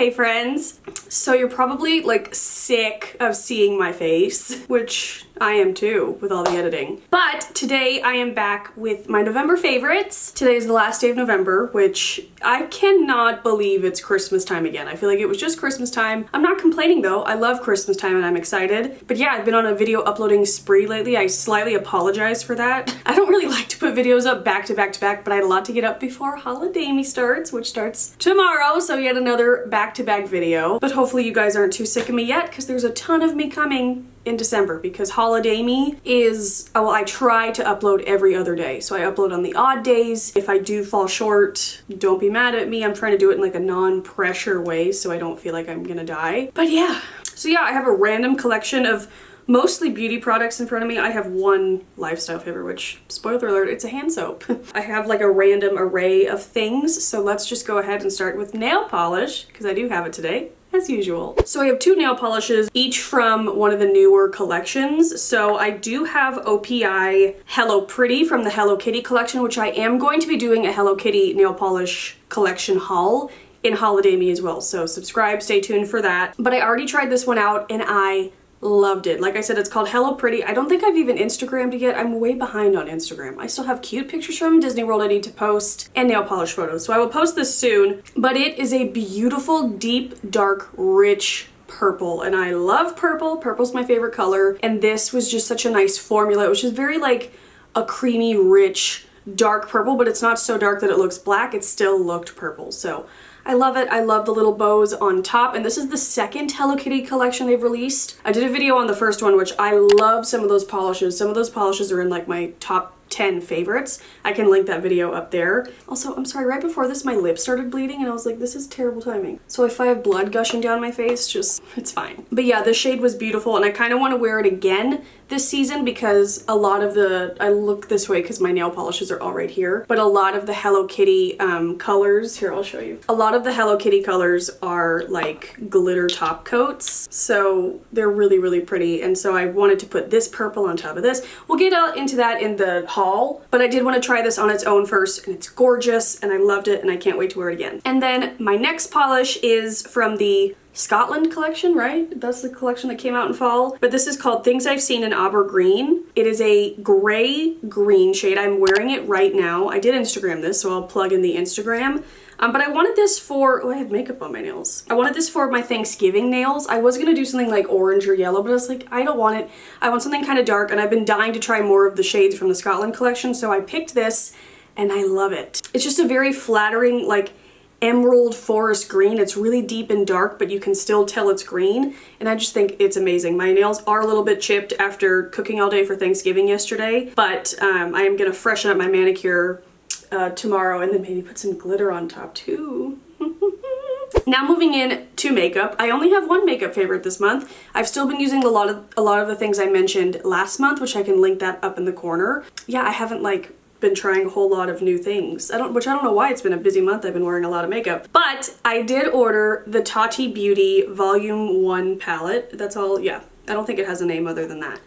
Hey friends! So you're probably like sick of seeing my face, which I am too with all the editing. But today I am back with my November favorites. Today is the last day of November, which I cannot believe it's Christmas time again. I feel like it was just Christmas time. I'm not complaining though. I love Christmas time and I'm excited. But yeah, I've been on a video uploading spree lately. I slightly apologize for that. I don't really like to put videos up back to back to back, but I had a lot to get up before Holiday starts, which starts tomorrow. So yet another back-to-back video. But hopefully you guys aren't too sick of me yet, because there's a ton of me coming in December, because Holiday Me is, well, I try to upload every other day. So I upload on the odd days. If I do fall short, don't be mad at me. I'm trying to do it in like a non-pressure way so I don't feel like I'm gonna die. But yeah, so yeah, I have a random collection of mostly beauty products in front of me. I have one lifestyle favorite, which, spoiler alert, it's a hand soap. I have like a random array of things, so let's just go ahead and start with nail polish, because I do have it today, as usual. So I have two nail polishes, each from one of the newer collections. So I do have OPI Hello Pretty from the Hello Kitty collection, which I am going to be doing a Hello Kitty nail polish collection haul in Holiday Me as well. So subscribe, stay tuned for that. But I already tried this one out and I loved it. Like I said, it's called Hello Pretty. I don't think I've even Instagrammed it yet. I'm way behind on Instagram. I still have cute pictures from Disney World I need to post and nail polish photos. So I will post this soon, but it is a beautiful, deep, dark, rich purple. And I love purple. Purple's my favorite color. And this was just such a nice formula. It was just very like a creamy, rich, dark purple, but it's not so dark that it looks black. It still looked purple. So I love it. I love the little bows on top, and this is the second Hello Kitty collection they've released. I did a video on the first one, which I love some of those polishes. Some of those polishes are in like my top 10 favorites. I can link that video up there. Also, I'm sorry, right before this my lip started bleeding and I was like, this is terrible timing. So if I have blood gushing down my face, just, it's fine. But yeah, the shade was beautiful and I kind of want to wear it again this season, because a lot of the, I look this way because my nail polishes are all right here, but a lot of the Hello Kitty colors, here I'll show you. A lot of the Hello Kitty colors are like glitter top coats, so they're really, really pretty. And so I wanted to put this purple on top of this. We'll get into that in the haul, but I did want to try this on its own first, and it's gorgeous and I loved it and I can't wait to wear it again. And then my next polish is from the Scotland collection, right? That's the collection that came out in fall. But this is called Things I've Seen in Aber Green. It is a gray green shade. I'm wearing it right now. I did Instagram this, so I'll plug in the Instagram. But I wanted this for, oh, I have makeup on my nails. I wanted this for my Thanksgiving nails. I was gonna do something like orange or yellow, but I was like, I don't want it. I want something kind of dark, and I've been dying to try more of the shades from the Scotland collection, so I picked this and I love it. It's just a very flattering, like, emerald forest green. It's really deep and dark, but you can still tell it's green, and I just think it's amazing. My nails are a little bit chipped after cooking all day for Thanksgiving yesterday, but I am gonna freshen up my manicure tomorrow and then maybe put some glitter on top too. Now moving in to makeup, I only have one makeup favorite this month. I've still been using a lot of the things I mentioned last month, which I can link that up in the corner. Yeah, I haven't like been trying a whole lot of new things. Which I don't know why, it's been a busy month. I've been wearing a lot of makeup. But I did order the Tati Beauty Volume 1 palette. That's all, yeah. I don't think it has a name other than that.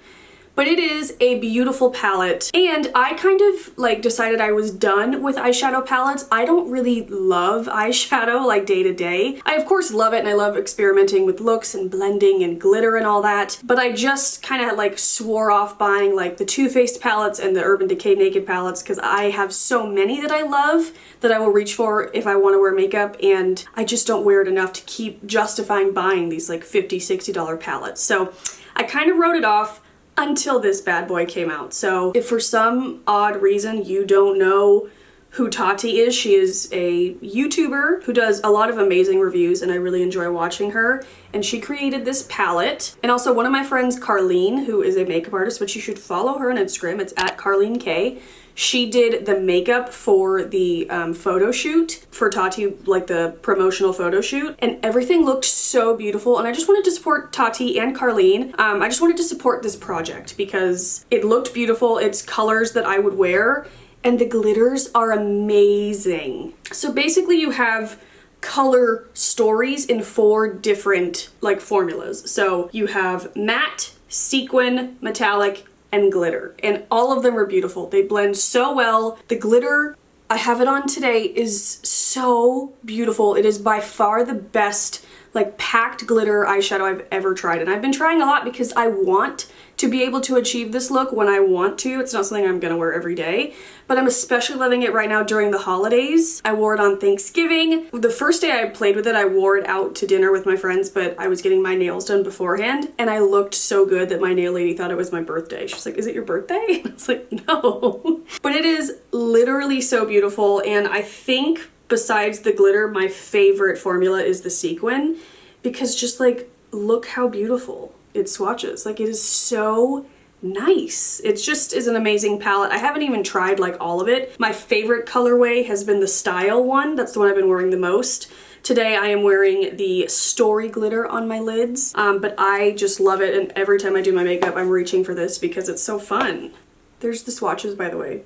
But it is a beautiful palette, and I kind of like decided I was done with eyeshadow palettes. I don't really love eyeshadow like day to day. I of course love it, and I love experimenting with looks and blending and glitter and all that, but I just kind of like swore off buying like the Too Faced palettes and the Urban Decay Naked palettes, because I have so many that I love that I will reach for if I want to wear makeup, and I just don't wear it enough to keep justifying buying these like $50, $60 palettes. So I kind of wrote it off until this bad boy came out. So if for some odd reason you don't know who Tati is, she is a YouTuber who does a lot of amazing reviews, and I really enjoy watching her. And she created this palette. And also one of my friends, Carlene, who is a makeup artist, but you should follow her on Instagram. It's at Carlene K. She did the makeup for the photo shoot for Tati, like the promotional photo shoot, and everything looked so beautiful. And I just wanted to support Tati and Carlene. I just wanted to support this project because it looked beautiful. It's colors that I would wear, and the glitters are amazing. So basically you have color stories in 4 different like formulas. So you have matte, sequin, metallic, and glitter, and all of them are beautiful. They blend so well. The glitter I have it on today is so beautiful. It is by far the best like packed glitter eyeshadow I've ever tried. And I've been trying a lot because I want to be able to achieve this look when I want to. It's not something I'm gonna wear every day, but I'm especially loving it right now during the holidays. I wore it on Thanksgiving. The first day I played with it, I wore it out to dinner with my friends, but I was getting my nails done beforehand, and I looked so good that my nail lady thought it was my birthday. She's like, "Is it your birthday?" I was like, "No." But it is literally so beautiful, and I think besides the glitter, my favorite formula is the sequin, because just like, look how beautiful it swatches. Like, it is so nice. It just is an amazing palette. I haven't even tried like all of it. My favorite colorway has been the Style one. That's the one I've been wearing the most. Today I am wearing the Story glitter on my lids, but I just love it, and every time I do my makeup I'm reaching for this because it's so fun. There's the swatches, by the way.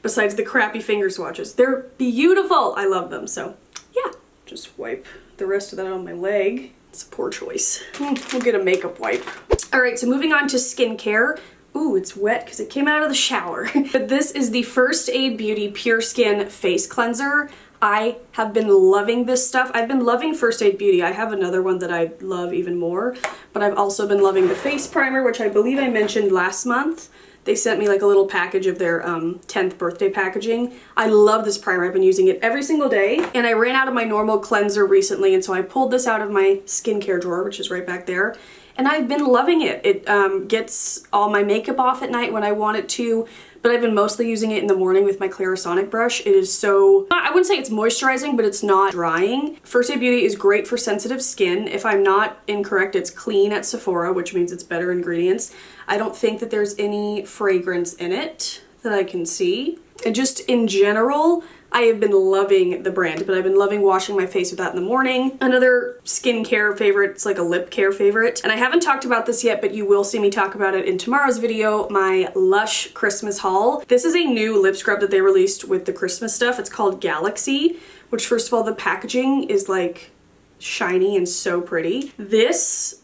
Besides the crappy finger swatches. They're beautiful! I love them, so yeah. Just wipe the rest of that on my leg. It's a poor choice. We'll get a makeup wipe. Alright, so moving on to skincare. Ooh, it's wet because it came out of the shower. But this is the First Aid Beauty Pure Skin Face Cleanser. I have been loving this stuff. I've been loving First Aid Beauty. I have another one that I love even more, but I've also been loving the face primer, which I believe I mentioned last month. They sent me like a little package of their 10th birthday packaging. I love this primer. I've been using it every single day, and I ran out of my normal cleanser recently, and so I pulled this out of my skincare drawer, which is right back there, and I've been loving it. It gets all my makeup off at night when I want it to, but I've been mostly using it in the morning with my Clarisonic brush. It is so, I wouldn't say it's moisturizing, but it's not drying. First Aid Beauty is great for sensitive skin. If I'm not incorrect, it's clean at Sephora, which means it's better ingredients. I don't think that there's any fragrance in it that I can see. And just in general, I have been loving the brand, but I've been loving washing my face with that in the morning. Another skincare favorite, it's like a lip care favorite, and I haven't talked about this yet, but you will see me talk about it in tomorrow's video, my Lush Christmas haul. This is a new lip scrub that they released with the Christmas stuff. It's called Galaxy, which first of all, the packaging is like shiny and so pretty. This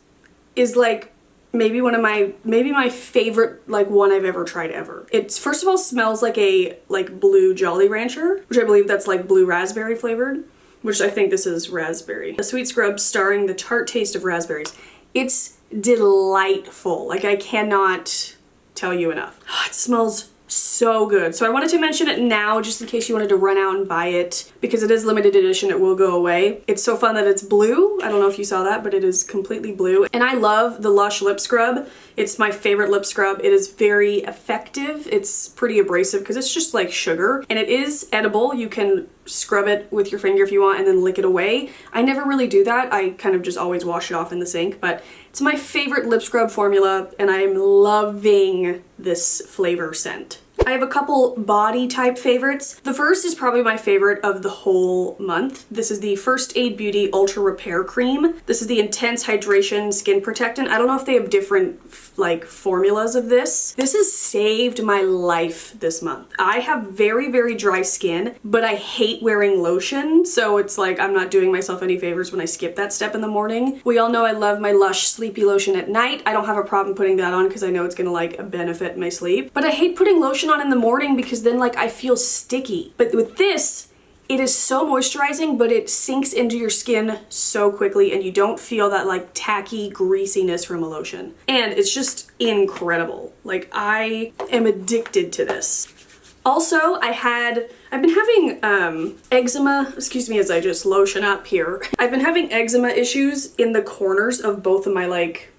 is like maybe my favorite like one I've ever tried ever. It's first of all smells like a blue Jolly Rancher, which I believe that's like blue raspberry flavored, which I think this is raspberry. A sweet scrub starring the tart taste of raspberries. It's delightful. Like, I cannot tell you enough. It smells so good. So I wanted to mention it now just in case you wanted to run out and buy it, because it is limited edition. It will go away. It's so fun that it's blue. I don't know if you saw that, but it is completely blue. And I love the Lush lip scrub. It's my favorite lip scrub. It is very effective. It's pretty abrasive because it's just like sugar, and it is edible. You can scrub it with your finger if you want and then lick it away. I never really do that. I kind of just always wash it off in the sink, but it's my favorite lip scrub formula, and I am loving this flavor scent. I have a couple body type favorites. The first is probably my favorite of the whole month. This is the First Aid Beauty Ultra Repair Cream. This is the Intense Hydration Skin Protectant. I don't know if they have different like formulas of this. This has saved my life this month. I have very, very dry skin, but I hate wearing lotion. So it's like I'm not doing myself any favors when I skip that step in the morning. We all know I love my Lush Sleepy Lotion at night. I don't have a problem putting that on because I know it's gonna like benefit my sleep. But I hate putting lotion on in the morning because then like I feel sticky. But with this, it is so moisturizing, but it sinks into your skin so quickly and you don't feel that like tacky greasiness from a lotion. And it's just incredible. Like, I am addicted to this. Also, I've been having eczema, excuse me as I just lotion up here. I've been having eczema issues in the corners of both of my like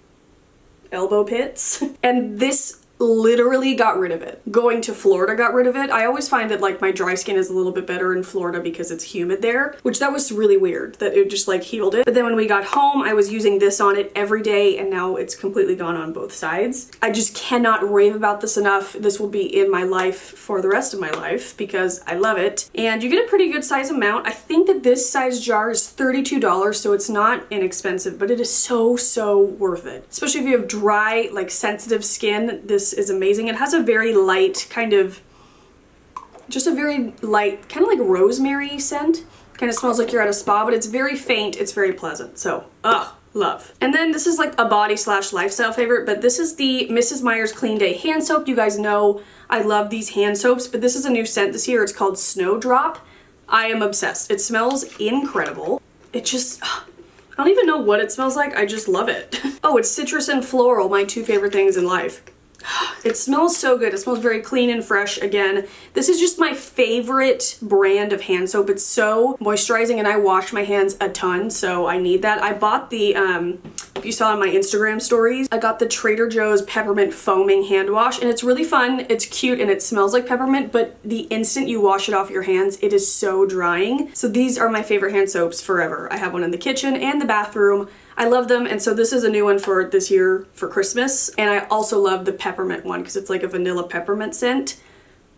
elbow pits, and this literally got rid of it. Going to Florida got rid of it. I always find that like my dry skin is a little bit better in Florida because it's humid there, which that was really weird that it just like healed it. But then when we got home, I was using this on it every day, and now it's completely gone on both sides. I just cannot rave about this enough. This will be in my life for the rest of my life because I love it. And you get a pretty good size amount. I think that this size jar is $32, so it's not inexpensive, but it is so, so worth it. Especially if you have dry, like sensitive skin, this is amazing. It has a very light kind of, just a very light, kind of like rosemary scent. Kind of smells like you're at a spa, but it's very faint. It's very pleasant. So, love. And then this is like a body slash lifestyle favorite, but this is the Mrs. Meyer's Clean Day hand soap. You guys know I love these hand soaps, but this is a new scent this year. It's called Snowdrop. I am obsessed. It smells incredible. It just, I don't even know what it smells like, I just love it. Oh, it's citrus and floral, my two favorite things in life. It smells so good. It smells very clean and fresh. Again, this is just my favorite brand of hand soap. It's so moisturizing and I wash my hands a ton, so I need that. I bought the, if you saw on my Instagram stories, I got the Trader Joe's peppermint foaming hand wash and it's really fun. It's cute and it smells like peppermint, but the instant you wash it off your hands, it is so drying. So these are my favorite hand soaps forever. I have one in the kitchen and the bathroom. I love them, and so this is a new one for this year for Christmas. And I also love the peppermint one because it's like a vanilla peppermint scent.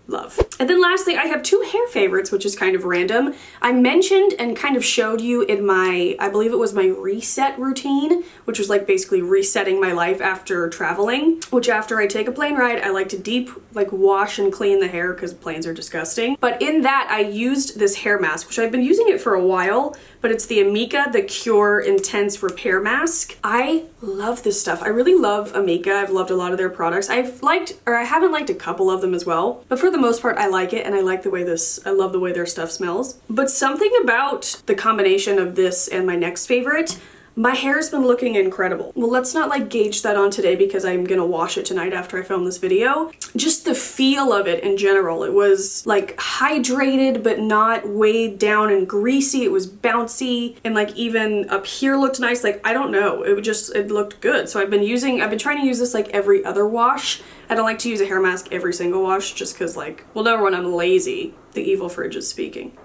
Love. And then lastly, I have two hair favorites, which is kind of random. I mentioned and kind of showed you in my, I believe it was my reset routine, which was like basically resetting my life after traveling, which after I take a plane ride, I like to deep wash and clean the hair because planes are disgusting. But in that, I used this hair mask, which I've been using it for a while, but it's the Amika, the Cure Intense Repair Mask. I love this stuff. I really love Amika. I've loved a lot of their products. I haven't liked a couple of them as well, but for the most part, I like it and I like the way I love the way their stuff smells. But something about the combination of this and my next favorite, my hair's been looking incredible. Well, let's not like gauge that on today because I'm gonna wash it tonight after I film this video. Just the feel of it in general. It was like hydrated but not weighed down and greasy. It was bouncy and like even up here looked nice. Like, I don't know. It looked good. So I've been trying to use this like every other wash. I don't like to use a hair mask every single wash just because like, well, number one, I'm lazy. The evil fridge is speaking.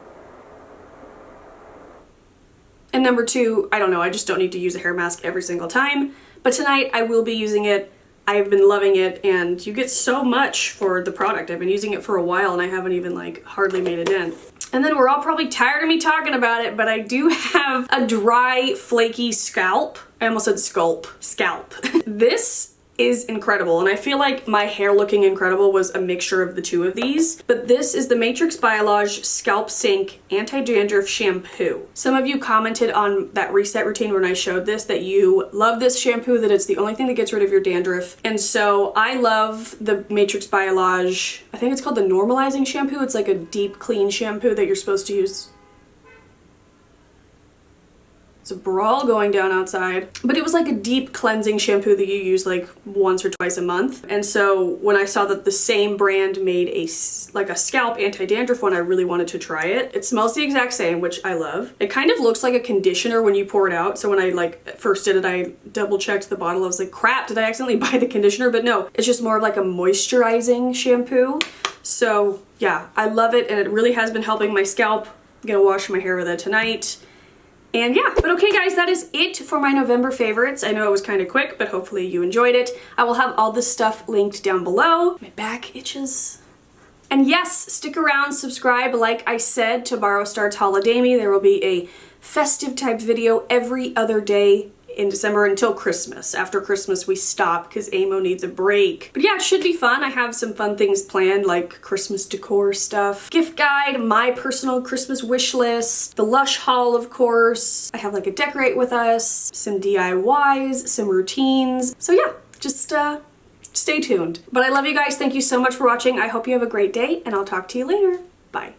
And number two, I don't know, I just don't need to use a hair mask every single time. But tonight I will be using it. I've been loving it and you get so much for the product. I've been using it for a while and I haven't even like hardly made a dent. And then we're all probably tired of me talking about it, but I do have a dry, flaky scalp. I almost said scalp. This is incredible, and I feel like my hair looking incredible was a mixture of the two of these, but this is the Matrix Biolage Scalp Sync Anti-Dandruff Shampoo. Some of you commented on that reset routine when I showed this that you love this shampoo, that it's the only thing that gets rid of your dandruff, and so I love the Matrix Biolage, I think it's called the Normalizing Shampoo. It's like a deep clean shampoo that you're supposed to use. It's a brawl going down outside. But it was like a deep cleansing shampoo that you use like once or twice a month. And so when I saw that the same brand made a scalp anti-dandruff one, I really wanted to try it. It smells the exact same, which I love. It kind of looks like a conditioner when you pour it out. So when I like first did it, I double checked the bottle. I was like, crap, did I accidentally buy the conditioner? But no, it's just more of like a moisturizing shampoo. So yeah, I love it and it really has been helping my scalp. I'm gonna wash my hair with it tonight. And yeah, but okay guys, that is it for my November favorites. I know it was kind of quick, but hopefully you enjoyed it. I will have all this stuff linked down below. My back itches. And yes, stick around, subscribe, like I said, to Borrow Starts Holiday Me. There will be a festive type video every other day in December until Christmas. After Christmas we stop because Amo needs a break. But yeah, it should be fun. I have some fun things planned like Christmas decor stuff, gift guide, my personal Christmas wish list, the Lush haul of course. I have like a decorate with us, some DIYs, some routines. So yeah, just stay tuned. But I love you guys. Thank you so much for watching. I hope you have a great day and I'll talk to you later. Bye.